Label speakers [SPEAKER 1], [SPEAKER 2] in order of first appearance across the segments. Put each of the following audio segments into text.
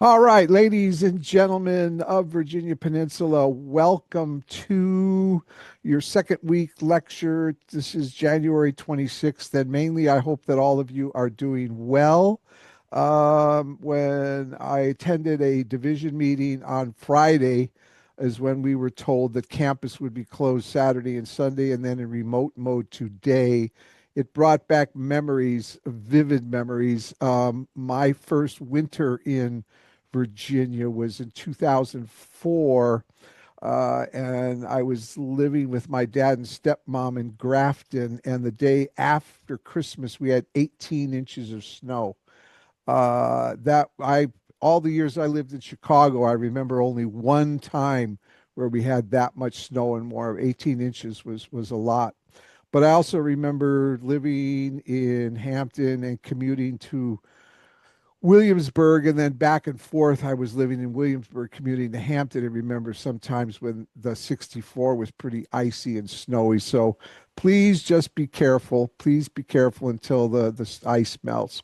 [SPEAKER 1] All right, ladies and gentlemen of Virginia Peninsula, welcome to your second week lecture. This is January 26th, and mainly I hope that all of you are doing well. When I attended a division meeting on Friday, is when we were told that campus would be closed Saturday and Sunday, and then in remote mode today. It brought back memories, vivid memories. My first winter in Virginia was in 2004. And I was living with my dad and stepmom in Grafton. And the day after Christmas, we had 18 inches of snow. All the years I lived in Chicago, I remember only one time where we had that much snow and more. 18 inches was a lot. But I also remember living in Hampton and commuting to Williamsburg and then back and forth. I was living in Williamsburg, commuting to Hampton. And remember sometimes when the 64 was pretty icy and snowy. So please just be careful. Please be careful until the ice melts.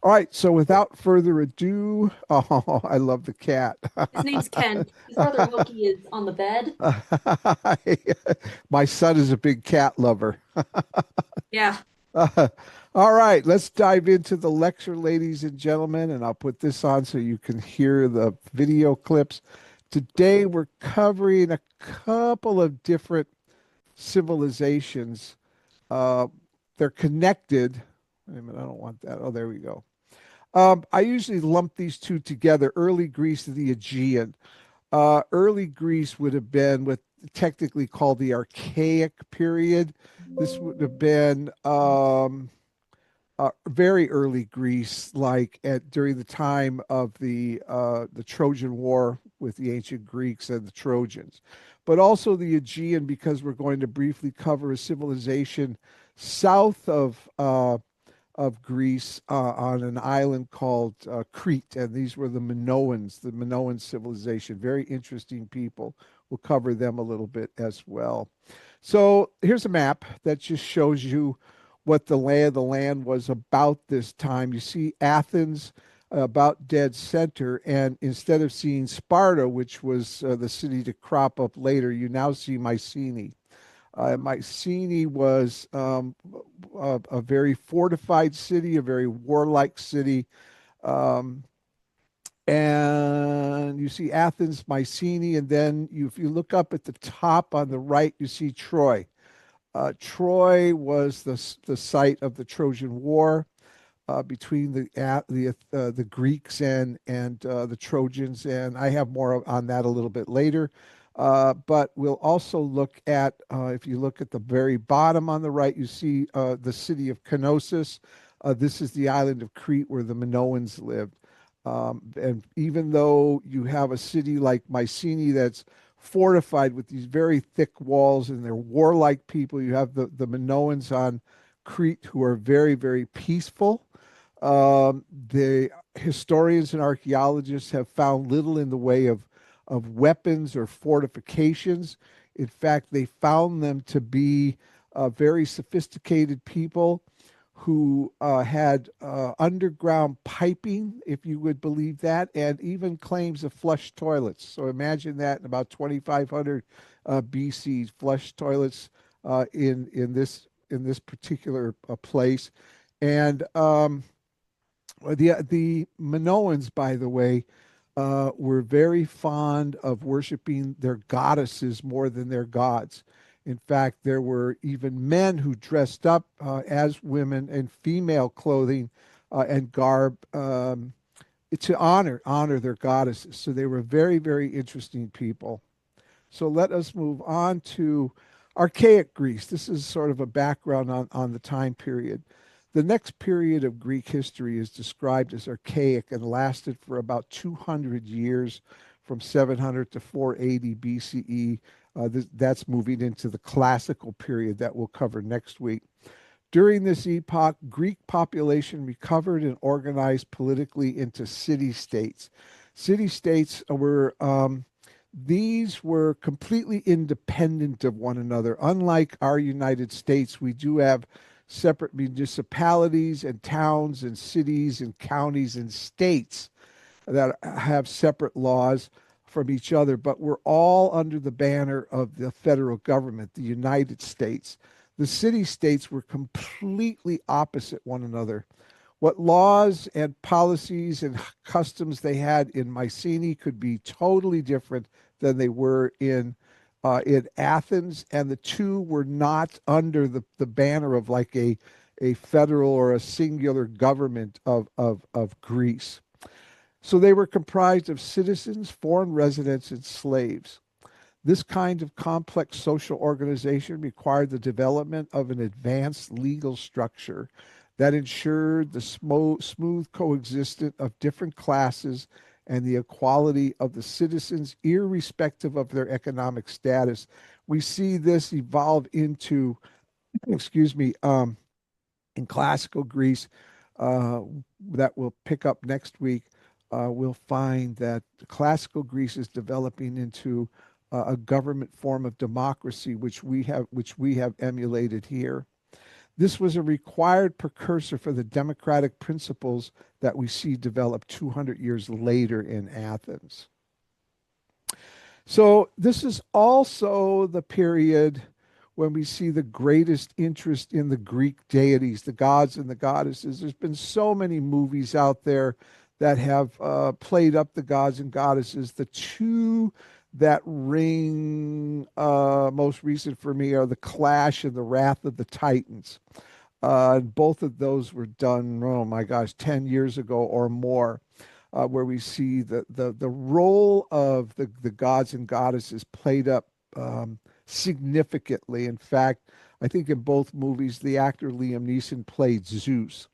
[SPEAKER 1] All right. So without further ado, oh, I love the cat.
[SPEAKER 2] His name's Ken. His brother Wilkie is on the bed.
[SPEAKER 1] My son is a big cat lover.
[SPEAKER 2] Yeah.
[SPEAKER 1] All right, let's dive into the lecture, ladies and gentlemen, and I'll put this on so you can hear the video clips. Today, we're covering a couple of different civilizations. Uh, they're connected. Wait a minute, I don't want that. Oh, there we go. I usually lump these two together, early Greece and the Aegean. Early Greece would have been what technically called the Archaic period. This would have been very early Greece, like during the time of the Trojan War with the ancient Greeks and the Trojans, but also the Aegean, because we're going to briefly cover a civilization south of Greece on an island called Crete, and these were the Minoan civilization. Very interesting people. We'll cover them a little bit as well. So here's a map that just shows you what the lay of the land was about this time. You see Athens about dead center, and instead of seeing Sparta, which was the city to crop up later, you now see Mycenae. Mycenae was a very fortified city, a very warlike city. Um, and you see Athens, Mycenae, and then if you look up at the top on the right, you see Troy. Troy was the site of the Trojan War between the Greeks and the Trojans, and I have more on that a little bit later. But we'll also look at if you look at the very bottom on the right, you see the city of Knossos. This is the island of Crete where the Minoans lived. And even though you have a city like Mycenae that's fortified with these very thick walls and they're warlike people, you have the Minoans on Crete who are very, very peaceful. The historians and archaeologists have found little in the way of weapons or fortifications. In fact, they found them to be very sophisticated people who had underground piping, if you would believe that, and even claims of flush toilets. So imagine that in about 2500 BC, flush toilets in this particular place. And the Minoans, by the way, were very fond of worshiping their goddesses more than their gods. In fact, there were even men who dressed up as women in female clothing and garb to honor their goddesses. So they were very, very interesting people. So let us move on to Archaic Greece. This is sort of a background on the time period. The next period of Greek history is described as Archaic and lasted for about 200 years, from 700 to 480 BCE. That's moving into the classical period that we'll cover next week. During this epoch, Greek population recovered and organized politically into city states. City states were these were completely independent of one another. Unlike our United States, we do have separate municipalities and towns and cities and counties and states. that have separate laws from each other, but we're all under the banner of the federal government, the United States. The city states were completely opposite one another. What laws and policies and customs they had in Mycenae could be totally different than they were in Athens, and the two were not under the banner of like a federal or a singular government of Greece. So they were comprised of citizens, foreign residents, and slaves. This kind of complex social organization required the development of an advanced legal structure that ensured the smooth coexistence of different classes and the equality of the citizens, irrespective of their economic status. We see this evolve into, excuse me, in classical Greece, uh, that we'll pick up next week. We'll find that classical Greece is developing into a government form of democracy, which we have emulated here. This was a required precursor for the democratic principles that we see developed 200 years later in Athens. So this is also the period when we see the greatest interest in the Greek deities, the gods and the goddesses. There's been so many movies out there that have played up the gods and goddesses. The two that ring most recent for me are the Clash and the Wrath of the Titans. Both of those were done, oh my gosh, 10 years ago or more, where we see the role of the gods and goddesses played up significantly. In fact, I think in both movies, the actor Liam Neeson played Zeus.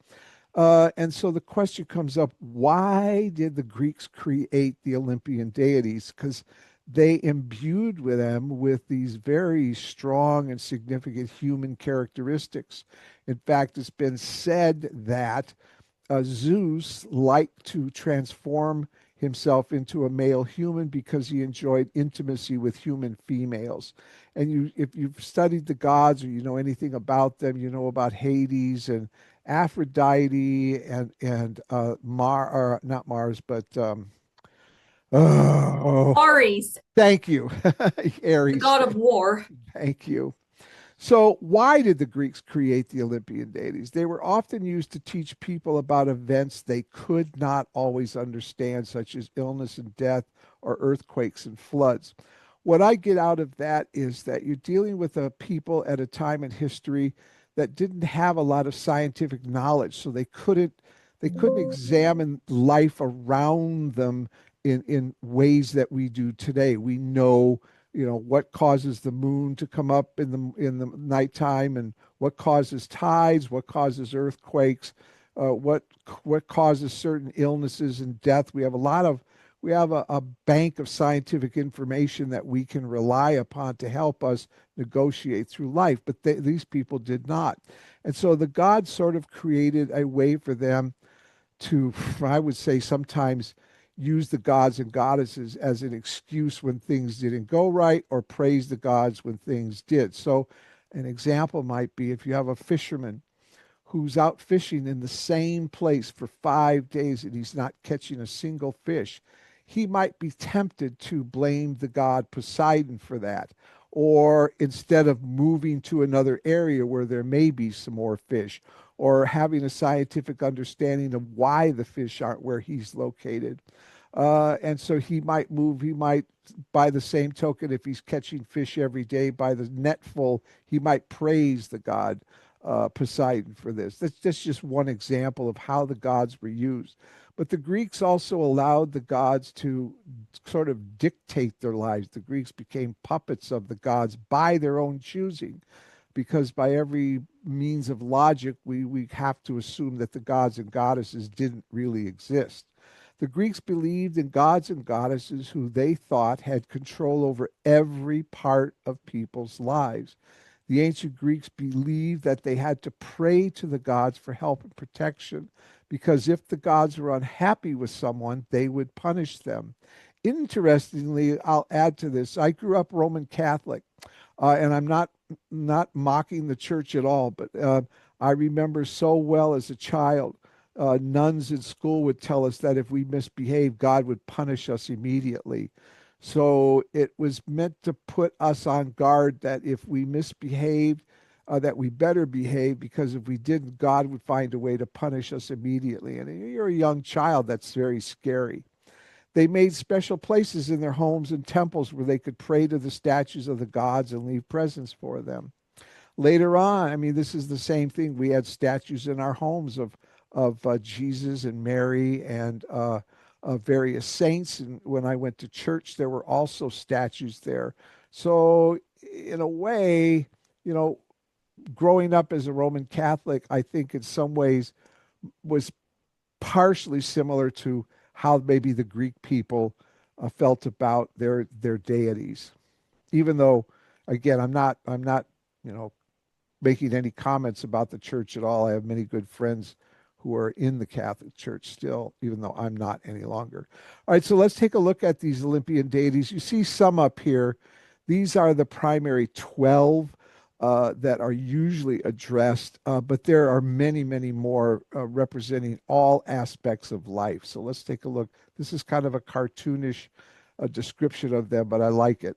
[SPEAKER 1] And so the question comes up, why did the Greeks create the Olympian deities? Because they imbued with them with these very strong and significant human characteristics. In fact, it's been said that Zeus liked to transform himself into a male human because he enjoyed intimacy with human females. And if you've studied the gods or you know anything about them, you know about Hades and Aphrodite and or not Mars, but oh,
[SPEAKER 2] Ares,
[SPEAKER 1] thank you,
[SPEAKER 2] the
[SPEAKER 1] Ares.
[SPEAKER 2] god of war.
[SPEAKER 1] Thank you. So, why did the Greeks create the Olympian deities? They were often used to teach people about events they could not always understand, such as illness and death or earthquakes and floods. What I get out of that is that you're dealing with a people at a time in history that didn't have a lot of scientific knowledge, so they couldn't examine life around them in ways that we do today. We know, what causes the moon to come up in the nighttime, and what causes tides, what causes earthquakes, what causes certain illnesses and death. We have a bank of scientific information that we can rely upon to help us negotiate through life, but these people did not. And so the gods sort of created a way for them to, I would say, sometimes use the gods and goddesses as an excuse when things didn't go right, or praise the gods when things did. So, an example might be if you have a fisherman who's out fishing in the same place for 5 days and he's not catching a single fish, he might be tempted to blame the god Poseidon for that. Or instead of moving to another area where there may be some more fish, or having a scientific understanding of why the fish aren't where he's located. And so he might, by the same token, if he's catching fish every day by the netful, he might praise the god Poseidon for this. That's just one example of how the gods were used. But the Greeks also allowed the gods to sort of dictate their lives. The Greeks became puppets of the gods by their own choosing, because by every means of logic, we have to assume that the gods and goddesses didn't really exist. The Greeks believed in gods and goddesses who they thought had control over every part of people's lives. The ancient Greeks believed that they had to pray to the gods for help and protection, because if the gods were unhappy with someone, they would punish them. Interestingly, I'll add to this, I grew up Roman Catholic, and I'm not mocking the church at all, but I remember so well as a child nuns in school would tell us that if we misbehaved, God would punish us immediately. So it was meant to put us on guard that if we misbehaved, that we better behave, because if we didn't, God would find a way to punish us immediately. And you're a young child, that's very scary. They made special places in their homes and temples where they could pray to the statues of the gods and leave presents for them. Later on, I mean, this is the same thing. We had statues in our homes of Jesus and Mary and of various saints. And when I went to church, there were also statues there. So, in a way, you know, growing up as a Roman Catholic, I think in some ways was partially similar to how maybe the Greek people felt about their deities. Even though, again, I'm not you know making any comments about the church at all. I have many good friends who are in the Catholic Church still, even though I'm not any longer. All right, so let's take a look at these Olympian deities. You see some up here. These are the primary 12 that are usually addressed, but there are many, many more representing all aspects of life. So let's take a look. This is kind of a cartoonish description of them, but I like it.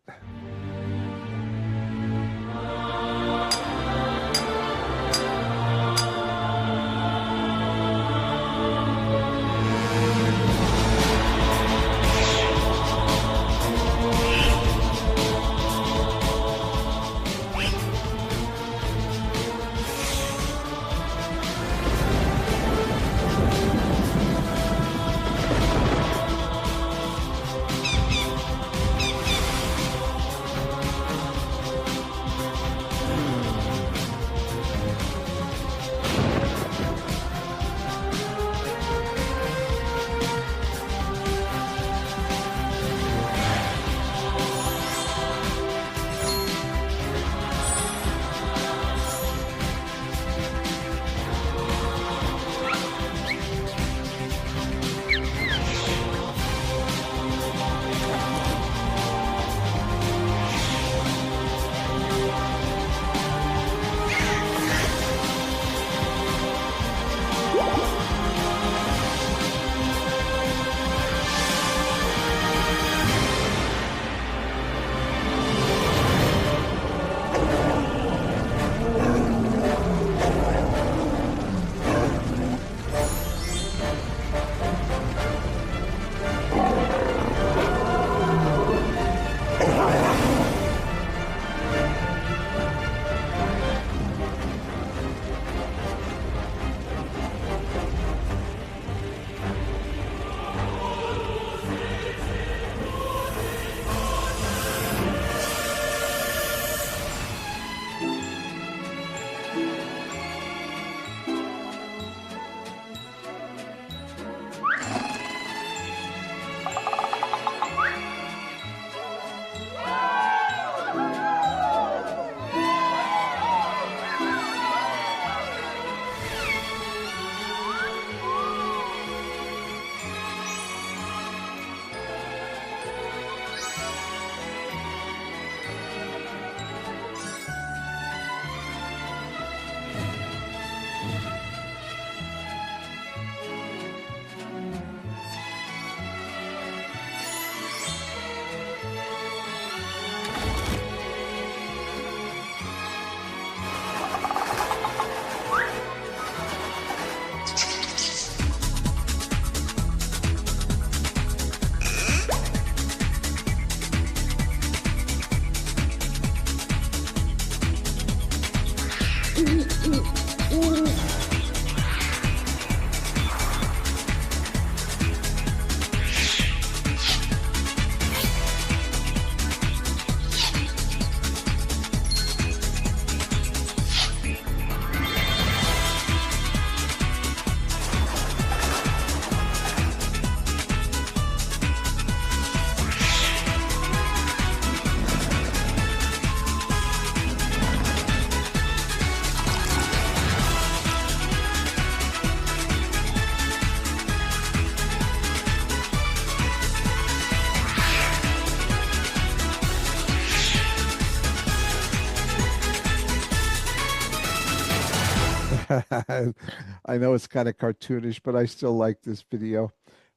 [SPEAKER 1] I know it's kind of cartoonish, but I still like this video.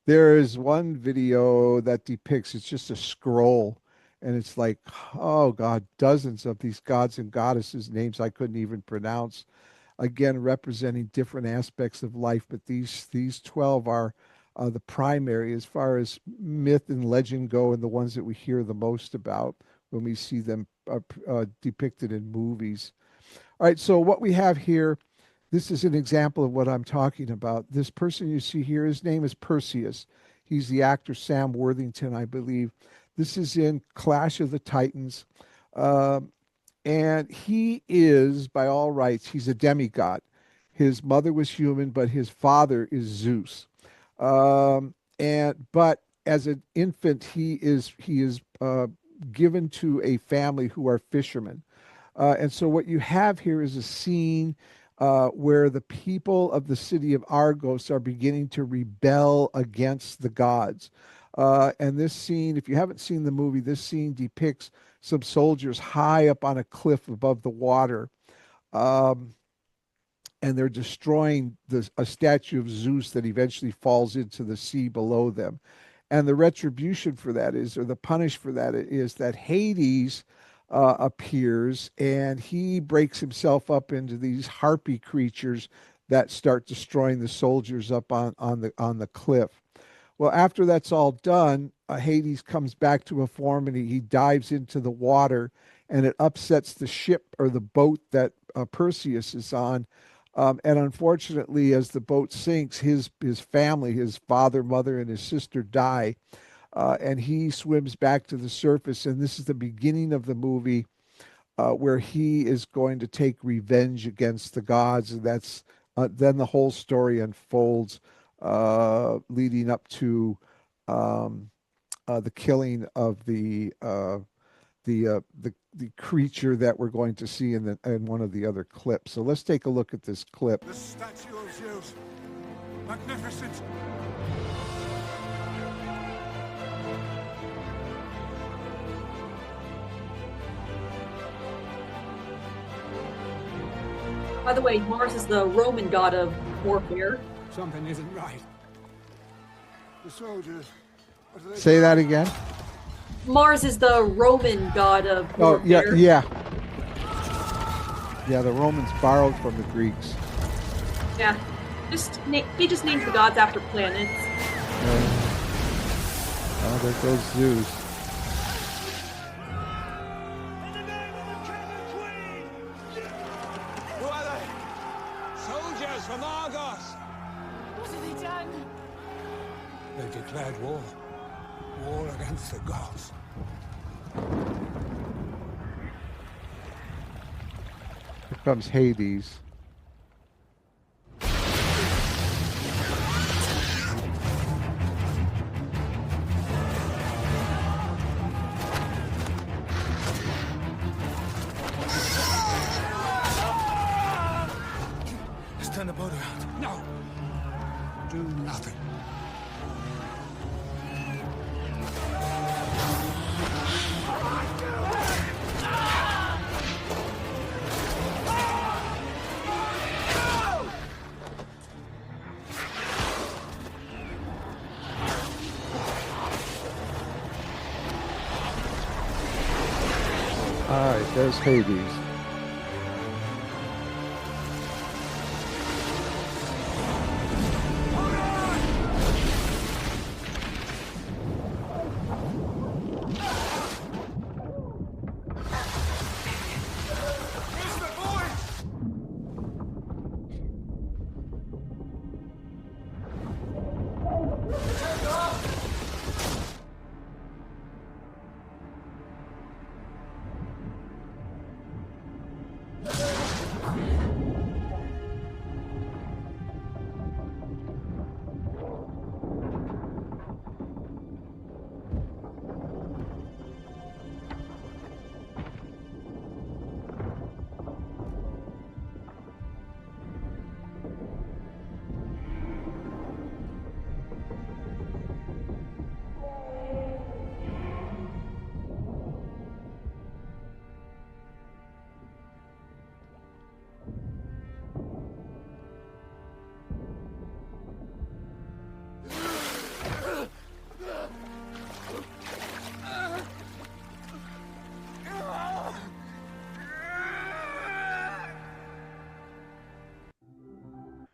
[SPEAKER 1] There is one video that depicts it's just a scroll, and it's like, oh God, dozens of these gods and goddesses names I couldn't even pronounce. Again, representing different aspects of life, but these 12 are the primary as far as myth and legend go, and the ones that we hear the most about when we see them depicted in movies. All right, so what we have here, this is an example of what I'm talking about. This person you see here, his name is Perseus. He's the actor Sam Worthington, I believe. This is in Clash of the Titans. Um, and he is, by all rights, he's a demigod. His mother was human, but his father is Zeus. And but as an infant, he is given to a family who are fishermen. And so what you have here is a scene where the people of the city of Argos are beginning to rebel against the gods. And this scene, if you haven't seen the movie, this scene depicts some soldiers high up on a cliff above the water. Um, and they're destroying a statue of Zeus that eventually falls into the sea below them. And the retribution for that is, or the punish for that is that Hades appears and he breaks himself up into these harpy creatures that start destroying the soldiers up on the cliff. Well, after that's all done, Hades comes back to a form and he dives into the water and it upsets the ship or the boat that Perseus is on. And unfortunately, as the boat sinks, his family, his father, mother, and his sister die. And he swims back to the surface. And this is the beginning of the movie where he is going to take revenge against the gods. And that's then the whole story unfolds, leading up to the killing of the creature that we're going to see in one of the other clips. So let's take a look at this clip.
[SPEAKER 3] The statue of Zeus. Magnificent.
[SPEAKER 2] By the way, Mars is the Roman god of warfare.
[SPEAKER 3] Something isn't right. The soldiers.
[SPEAKER 1] Say that again.
[SPEAKER 2] Mars is the Roman god of
[SPEAKER 1] Oh,
[SPEAKER 2] warfare.
[SPEAKER 1] yeah. The Romans borrowed from the Greeks.
[SPEAKER 2] Yeah. They just named the gods after planets.
[SPEAKER 1] Oh, there goes Zeus.
[SPEAKER 3] Who are they? Soldiers from Argos.
[SPEAKER 4] What have they done?
[SPEAKER 3] They declared war. War against the gods.
[SPEAKER 1] Here comes Hades.
[SPEAKER 3] Let's turn the boat around. No. Do nothing.
[SPEAKER 1] All right, there's Hades.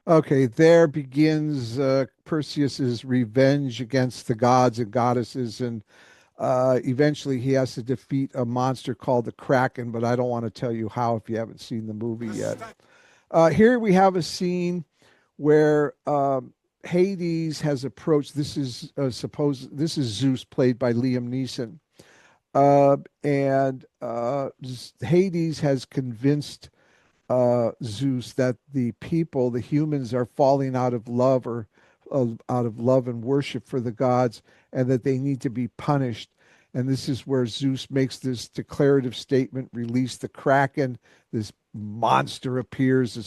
[SPEAKER 1] Okay, there begins Perseus's revenge against the gods and goddesses, and eventually he has to defeat a monster called the Kraken, but I don't want to tell you how if you haven't seen the movie yet. Here we have a scene where Hades has approached. This is Zeus, played by Liam Neeson, and Hades has convinced Zeus that the people, the humans, are falling out of love or out of love and worship for the gods, and that they need to be punished. And this is where Zeus makes this declarative statement: "Release the Kraken." This monster appears and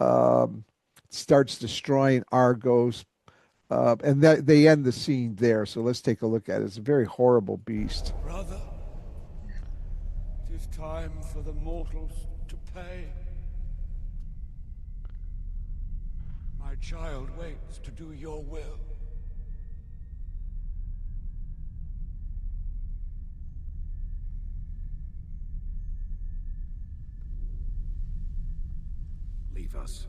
[SPEAKER 1] um, starts destroying Argos, and that they end the scene there. So let's take a look at it. It's a very horrible beast.
[SPEAKER 3] Brother, it is time for the mortals to pay. My child waits to do your will. Leave us.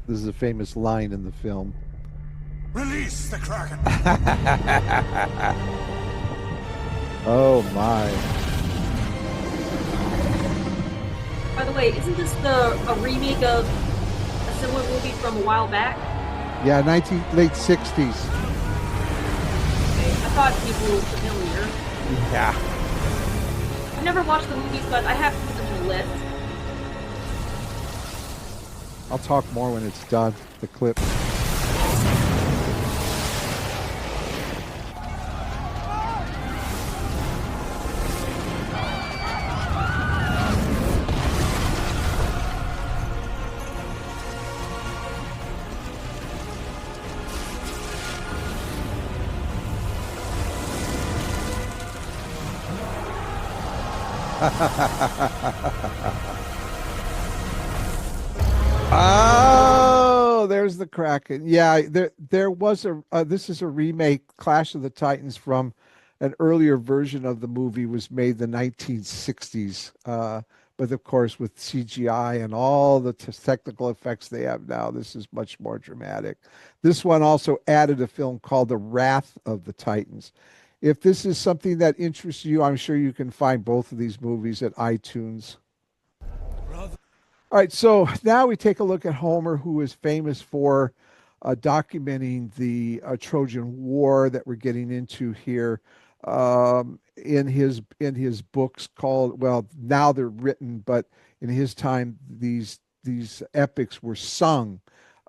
[SPEAKER 1] This is a famous line in the film.
[SPEAKER 3] Release the Kraken!
[SPEAKER 1] Oh my.
[SPEAKER 2] By the way, isn't this a remake of a similar movie from a while back?
[SPEAKER 1] Yeah, late 60s.
[SPEAKER 2] Okay, I thought people were familiar.
[SPEAKER 1] Yeah.
[SPEAKER 2] I've never watched the movies, but I have put them in the list.
[SPEAKER 1] I'll talk more when it's done, the clip. Oh, there's the Kraken. Yeah, there was a this is a remake. Clash of the Titans from an earlier version of the movie was made the 1960s. But of course, with CGI and all the technical effects they have now, this is much more dramatic. This one also added a film called The Wrath of the Titans. If this is something that interests you, I'm sure you can find both of these movies at iTunes.
[SPEAKER 3] Brother.
[SPEAKER 1] All right, so now we take a look at Homer, who is famous for documenting the Trojan War that we're getting into here in his books called, well, now they're written, but in his time these epics were sung,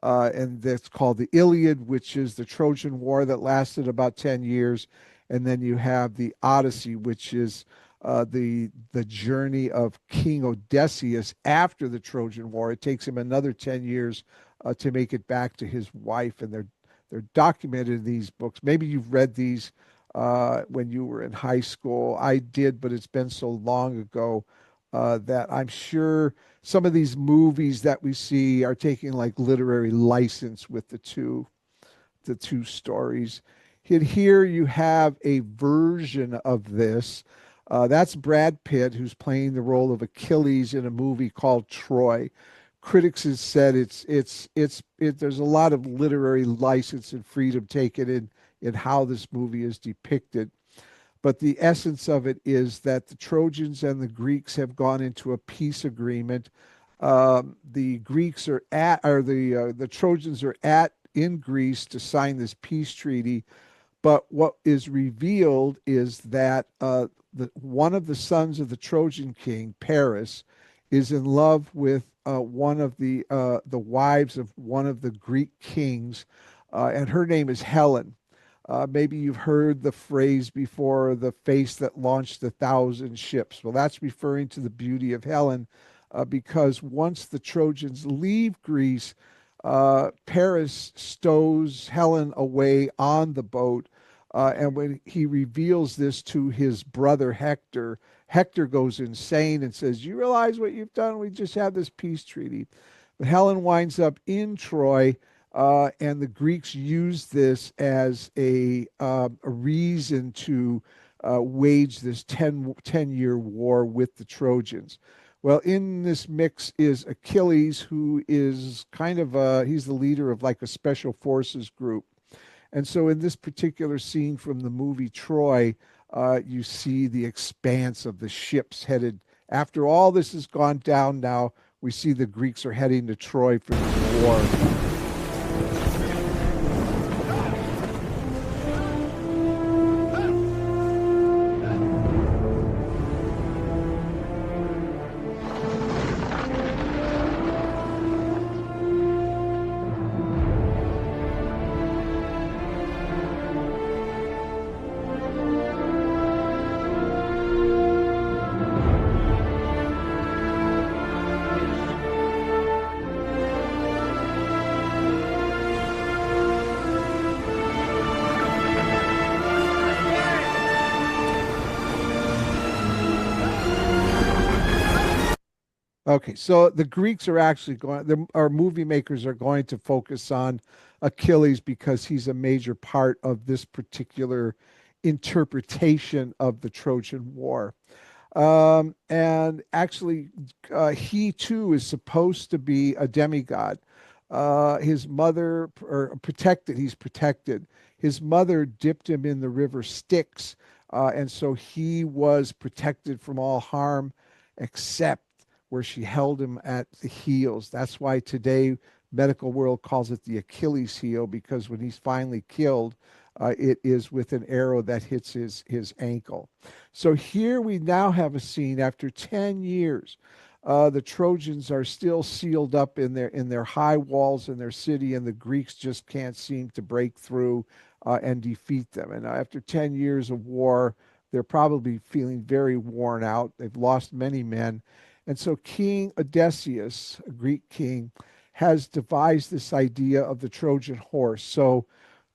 [SPEAKER 1] and that's called the Iliad, which is the Trojan War that lasted about 10 years, and then you have the Odyssey, which is the journey of King Odysseus after the Trojan War. It takes him another 10 years to make it back to his wife, and they're documented in these books. Maybe you've read these when you were in high school. I did, but it's been so long ago that I'm sure some of these movies that we see are taking like literary license with the two stories. And here you have a version of this. That's Brad Pitt, who's playing the role of Achilles in a movie called Troy. Critics have said there's a lot of literary license and freedom taken in how this movie is depicted. But the essence of it is that the Trojans and the Greeks have gone into a peace agreement. The Greeks are at, or the Trojans are at in Greece to sign this peace treaty. But what is revealed is that one of the sons of the Trojan king, Paris, is in love with one of the wives of one of the Greek kings, and her name is Helen. Maybe you've heard the phrase before, the face that launched 1,000 ships. Well, that's referring to the beauty of Helen, because once the Trojans leave Greece, Paris stows Helen away on the boat. And when he reveals this to his brother Hector, Hector goes insane and says, "You realize what you've done? We just had this peace treaty." But Helen winds up in Troy, and the Greeks use this as a reason to waged this 10-year war with the Trojans. Well, in this mix is Achilles, who is kind of he's the leader of like a special forces group. And so in this particular scene from the movie Troy, you see the expanse of the ships headed. After all this has gone down now, we see the Greeks are heading to Troy for this war. Okay, so the Greeks are actually our movie makers are going to focus on Achilles because he's a major part of this particular interpretation of the Trojan War. And actually, he too is supposed to be a demigod. His mother, or protected, he's protected. His mother dipped him in the river Styx, and so he was protected from all harm except where she held him at the heels. That's why today medical world calls it the Achilles heel, because when he's finally killed, it is with an arrow that hits his ankle. So here we now have a scene after 10 years. The Trojans are still sealed up in their high walls in their city, and the Greeks just can't seem to break through and defeat them. And after 10 years of war, they're probably feeling very worn out. They've lost many men. And so King Odysseus, a Greek king, has devised this idea of the Trojan horse. So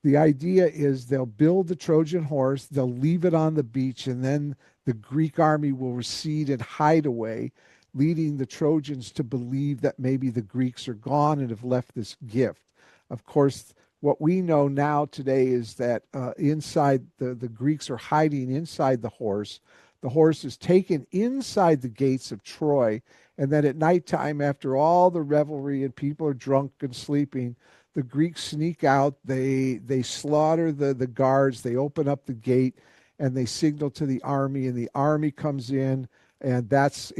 [SPEAKER 1] the idea is they'll build the Trojan horse, they'll leave it on the beach, and then the Greek army will recede and hide away, leading the Trojans to believe that maybe the Greeks are gone and have left this gift. Of course, what we know now today is that inside the Greeks are hiding inside the horse. The horse is taken inside the gates of Troy, and then at nighttime, after all the revelry and people are drunk and sleeping, the Greeks sneak out. They slaughter the guards. They open up the gate, and they signal to the army, and the army comes in, and that's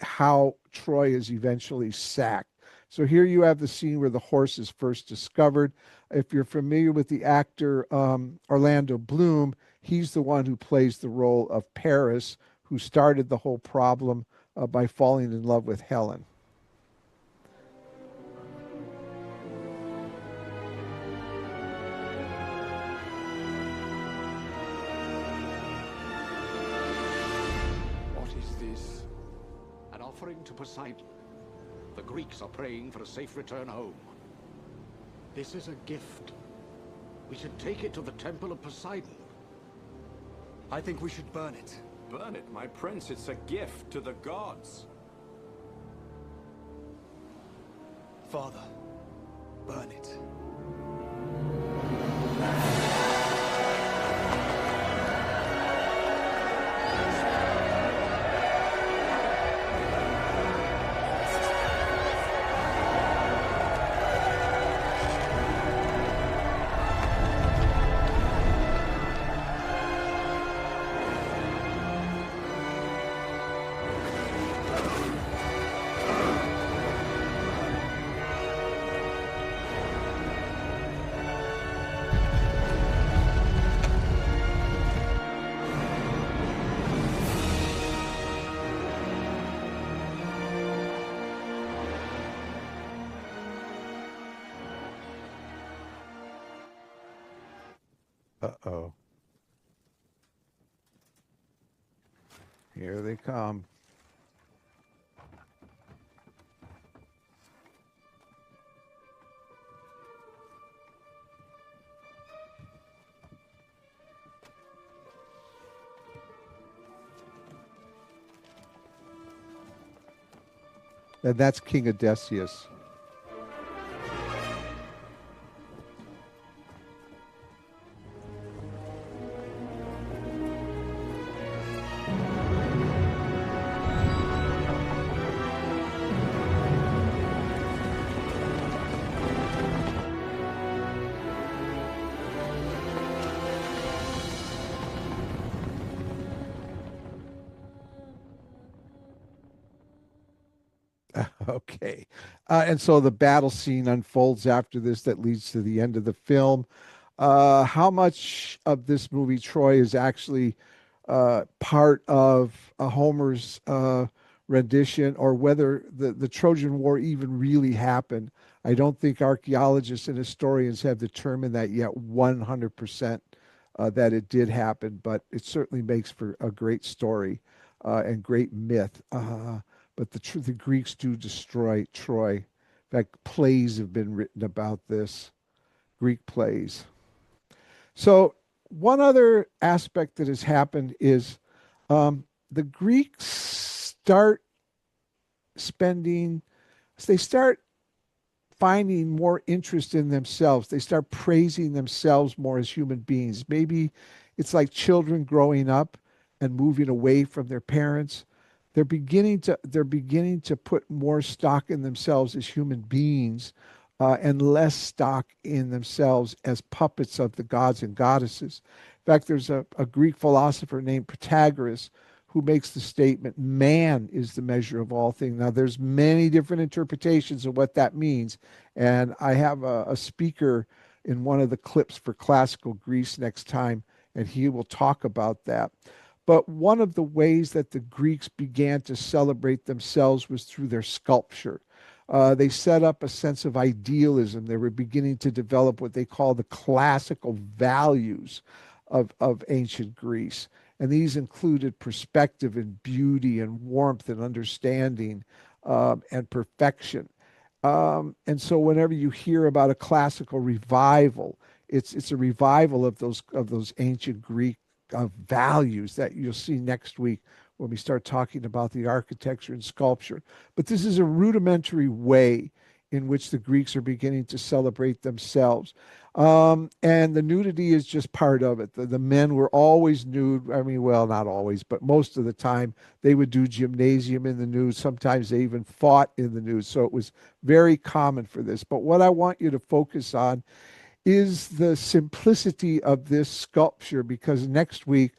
[SPEAKER 1] how Troy is eventually sacked. So here you have the scene where the horse is first discovered. If you're familiar with the actor Orlando Bloom, he's the one who plays the role of Paris, who started the whole problem by falling in love with Helen.
[SPEAKER 5] What is this? An offering to Poseidon. The Greeks are praying for a safe return home. This is a gift. We should take it to the temple of Poseidon.
[SPEAKER 6] I think we should burn it.
[SPEAKER 7] Burn it, my prince. It's a gift to the gods.
[SPEAKER 6] Father, burn it.
[SPEAKER 1] Uh-oh. Here they come. And that's King Odysseus. Okay. And so the battle scene unfolds after this that leads to the end of the film. How much of this movie, Troy, is actually part of Homer's rendition, or whether the Trojan War even really happened? I don't think archaeologists and historians have determined that yet 100% that it did happen, but it certainly makes for a great story and great myth. But the Greeks do destroy Troy. In fact, plays have been written about this, Greek plays. So one other aspect that has happened is the Greeks start spending, they start finding more interest in themselves. They start praising themselves more as human beings. Maybe it's like children growing up and moving away from their parents. They're beginning to put more stock in themselves as human beings, and less stock in themselves as puppets of the gods and goddesses. In fact, there's a Greek philosopher named Protagoras who makes the statement, man is the measure of all things. Now, there's many different interpretations of what that means, and I have a speaker in one of the clips for classical Greece next time, and he will talk about that. But one of the ways that the Greeks began to celebrate themselves was through their sculpture. They set up a sense of idealism. They were beginning to develop what they call the classical values of ancient Greece. And these included perspective and beauty and warmth and understanding, and perfection. And so whenever you hear about a classical revival, it's a revival of those ancient Greek values that you'll see next week when we start talking about the architecture and sculpture. But this is a rudimentary way in which the Greeks are beginning to celebrate themselves. And the nudity is just part of it. The men were always nude. I mean, well, not always, but most of the time they would do gymnasium in the nude. Sometimes they even fought in the nude. So it was very common for this. But what I want you to focus on is the simplicity of this sculpture, because next week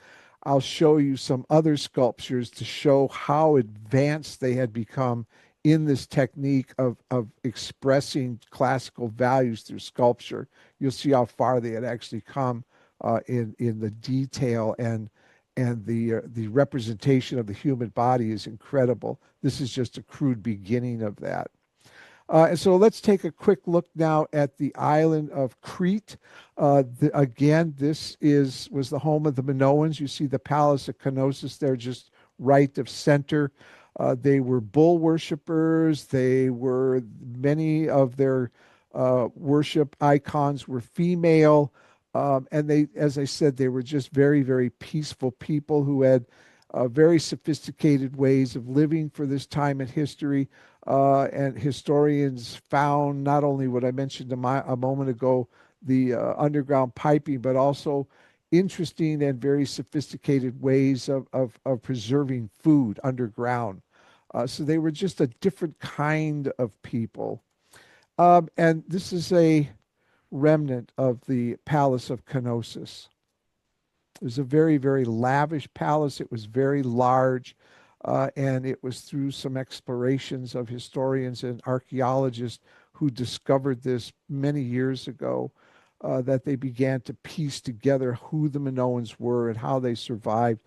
[SPEAKER 1] I'll show you some other sculptures to show how advanced they had become in this technique of expressing classical values through sculpture. You'll see how far they had actually come in the detail, and the representation of the human body is incredible. This is just a crude beginning of that. And so let's take a quick look now at the island of Crete. Again, this was the home of the Minoans. You see the palace of Knossos there, just right of center. They were bull worshippers. Many of their worship icons were female. And they, as I said, they were just very, very peaceful people who had very sophisticated ways of living for this time in history. And historians found not only what I mentioned a moment ago, the underground piping, but also interesting and very sophisticated ways of preserving food underground. So they were just a different kind of people. And this is a remnant of the palace of Knossos. It was a very, very lavish palace. It was very large. And it was through some explorations of historians and archaeologists who discovered this many years ago, that they began to piece together who the Minoans were and how they survived.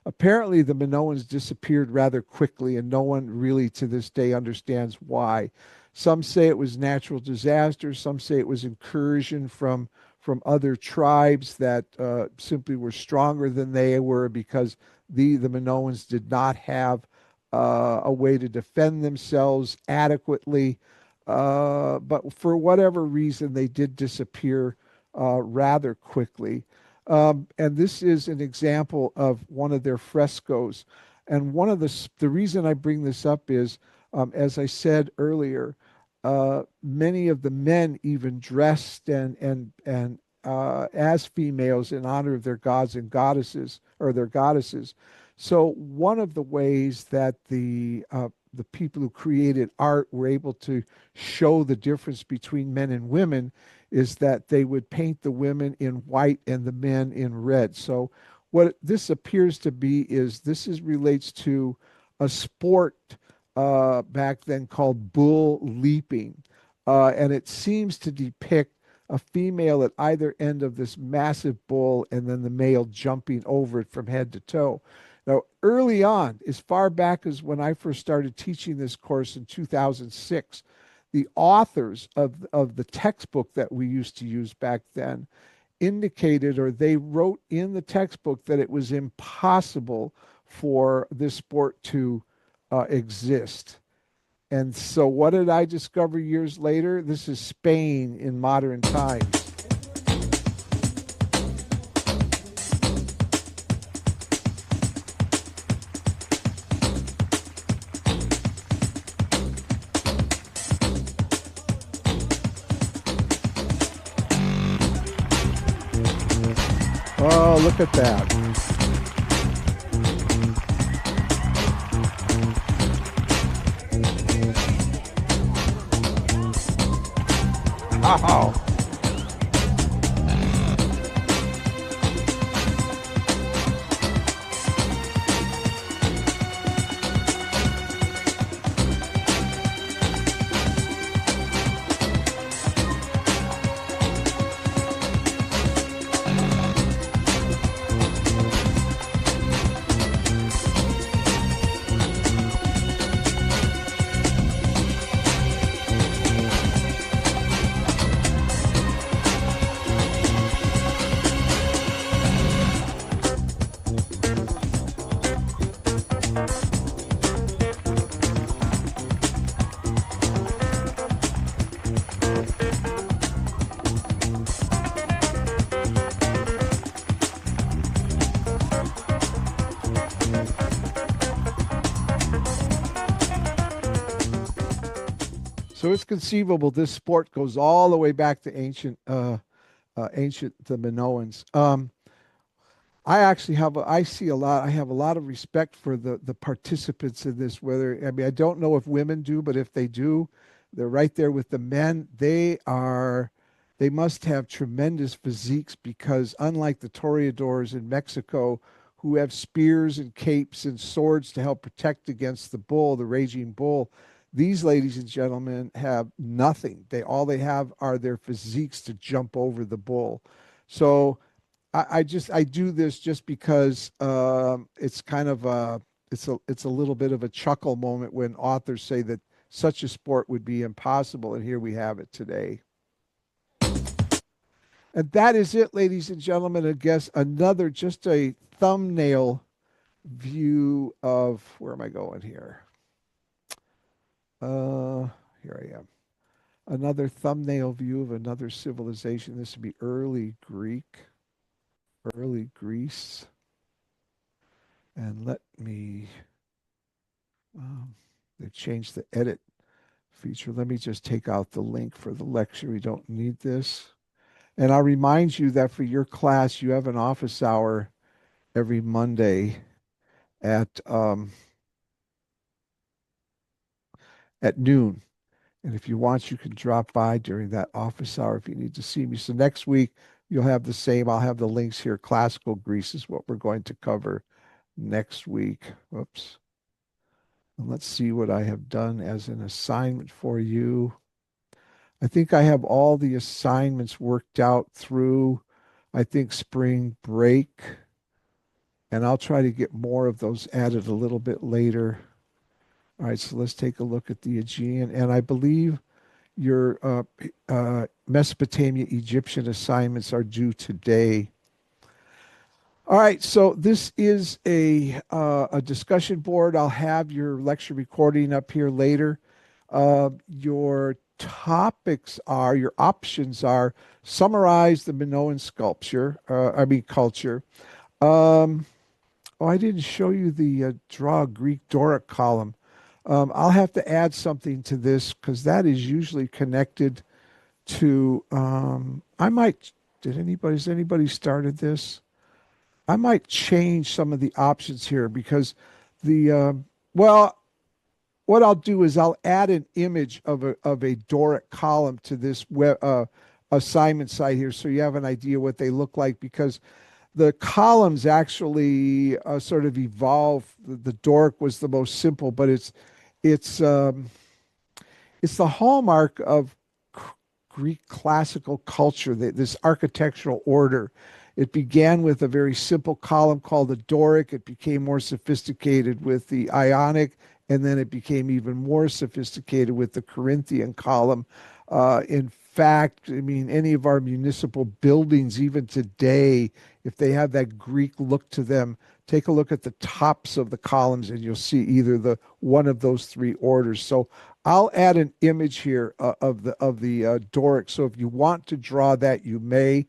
[SPEAKER 1] Apparently, the Minoans disappeared rather quickly, and no one really to this day understands why. Some say it was natural disaster. Some say it was incursion from other tribes that simply were stronger than they were, because the Minoans did not have a way to defend themselves adequately. But for whatever reason, they did disappear rather quickly. And this is an example of one of their frescoes. And one of the reason I bring this up is, as I said earlier, many of the men even dressed and as females in honor of their gods and goddesses, or their goddesses. So one of the ways that the people who created art were able to show the difference between men and women is that they would paint the women in white and the men in red. So what this appears to be is relates to a sport back then called bull leaping. And it seems to depict a female at either end of this massive bull and then the male jumping over it from head to toe. Now, early on, as far back as when I first started teaching this course in 2006, the authors of the textbook that we used to use back then indicated, or they wrote in the textbook, that it was impossible for this sport to exist. And so, what did I discover years later? This is Spain in modern times. Oh, look at that. Wow. So it's conceivable this sport goes all the way back to ancient the Minoans. I actually have I see a lot. I have a lot of respect for the participants in this. Whether, I mean, I don't know if women do, but if they do, they're right there with the men. They must have tremendous physiques, because unlike the toreadors in Mexico, who have spears and capes and swords to help protect against the bull, the raging bull, these ladies and gentlemen have nothing. All they have are their physiques to jump over the bull. So I do this just because it's kind of it's a little bit of a chuckle moment when authors say that such a sport would be impossible, and here we have it today. And that is it, ladies and gentlemen. I guess another, just a thumbnail view of, where am I going here? Here I am. Another thumbnail view of another civilization. This would be early Greece. And let me, they've changed the edit feature. Let me just take out the link for the lecture. We don't need this. And I'll remind you that for your class, you have an office hour every Monday at noon. And if you want, you can drop by during that office hour if you need to see me. So next week, you'll have the same. I'll have the links here. Classical Greece is what we're going to cover next week. Whoops. And let's see what I have done as an assignment for you. I think I have all the assignments worked out through, I think, spring break. And I'll try to get more of those added a little bit later. All right, so let's take a look at the Aegean. And I believe your Mesopotamia Egyptian assignments are due today. All right, so this is a discussion board. I'll have your lecture recording up here later. Your topics are, your options are, summarize the Minoan culture. I didn't show you the draw Greek Doric column. I'll have to add something to this, because that is usually connected to, has anybody started this? I might change some of the options here, because what I'll do is I'll add an image of a Doric column to this assignment site here, so you have an idea what they look like, because the columns actually sort of evolve. The Doric was the most simple, but It's it's the hallmark of Greek classical culture, this architectural order. It began with a very simple column called the Doric. It became more sophisticated with the Ionic, and then it became even more sophisticated with the Corinthian column. In fact, I mean, any of our municipal buildings, even today, if they have that Greek look to them, take a look at the tops of the columns and you'll see either the one of those three orders. So I'll add an image here of the Doric. So if you want to draw that, you may.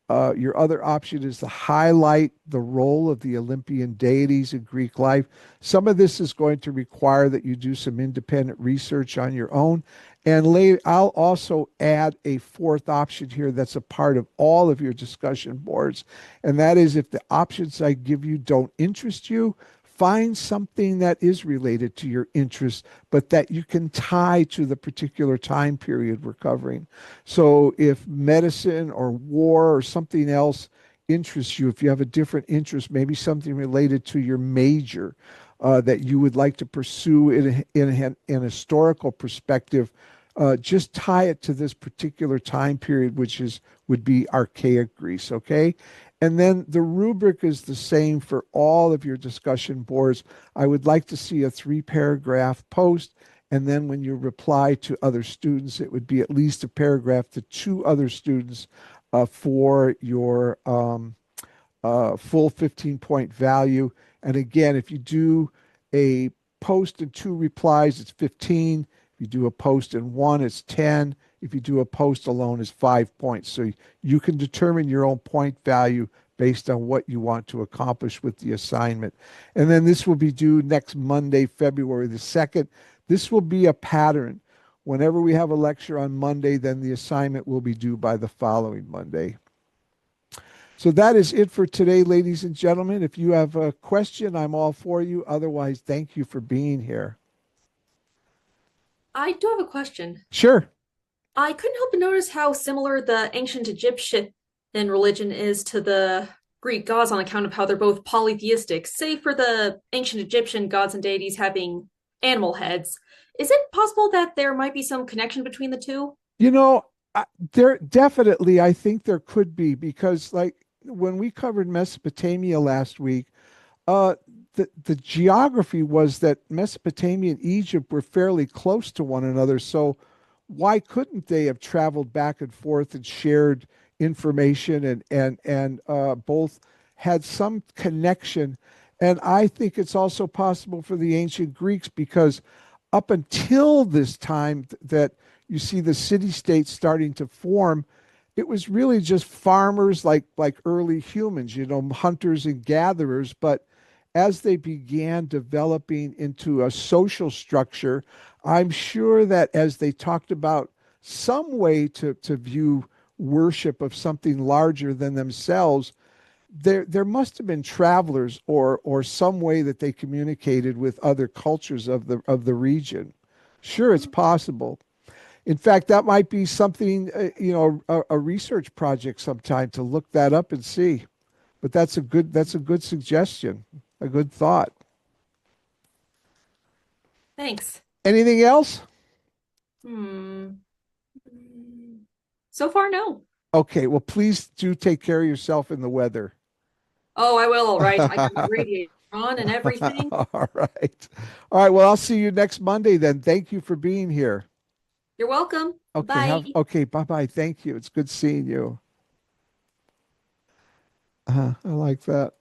[SPEAKER 1] Your other option is to highlight the role of the Olympian deities in Greek life. Some of this is going to require that you do some independent research on your own. And I'll also add a fourth option here that's a part of all of your discussion boards. And that is, if the options I give you don't interest you, find something that is related to your interests, but that you can tie to the particular time period we're covering. So if medicine or war or something else interests you, if you have a different interest, maybe something related to your major that you would like to pursue in an historical perspective, just tie it to this particular time period, which would be Archaic Greece, okay? And then the rubric is the same for all of your discussion boards. I would like to see a 3-paragraph post. And then when you reply to other students, it would be at least a paragraph to 2 other students for your full 15-point value. And again, if you do a post and 2 replies, it's 15. If you do a post and 1, it's 10. If you do a post alone, it's 5 points. So you can determine your own point value based on what you want to accomplish with the assignment. And then this will be due next Monday, February the 2nd. This will be a pattern. Whenever we have a lecture on Monday, then the assignment will be due by the following Monday. So that is it for today, ladies and gentlemen. If you have a question, I'm all for you. Otherwise, thank you for being here.
[SPEAKER 2] I do have a question.
[SPEAKER 1] Sure.
[SPEAKER 2] I couldn't help but notice how similar the ancient Egyptian religion is to the Greek gods on account of how they're both polytheistic, save for the ancient Egyptian gods and deities having animal heads. Is it possible that there might be some connection between the two?
[SPEAKER 1] You know, there definitely, I think there could be, because like when we covered Mesopotamia last week, uh, the geography was that Mesopotamia and Egypt were fairly close to one another. So why couldn't they have traveled back and forth and shared information and both had some connection? And I think it's also possible for the ancient Greeks, because up until this time that you see the city-states starting to form, it was really just farmers like early humans, hunters and gatherers. But as they began developing into a social structure, I'm sure that as they talked about some way to view worship of something larger than themselves, there must have been travelers or some way that they communicated with other cultures of the region. Sure, it's possible. In fact, that might be something, a research project sometime to look that up and see. But that's a good suggestion, a good thought.
[SPEAKER 2] Thanks.
[SPEAKER 1] Anything else?
[SPEAKER 2] Hmm. So far, no.
[SPEAKER 1] Okay, well, please do take care of yourself in the weather.
[SPEAKER 2] Oh, I will, all right. I got my radiator on and everything.
[SPEAKER 1] All right. All right. Well, I'll see you next Monday then. Thank you for being here.
[SPEAKER 2] You're welcome.
[SPEAKER 1] Okay.
[SPEAKER 2] Bye.
[SPEAKER 1] Okay. Bye-bye. Thank you. It's good seeing you. I like that.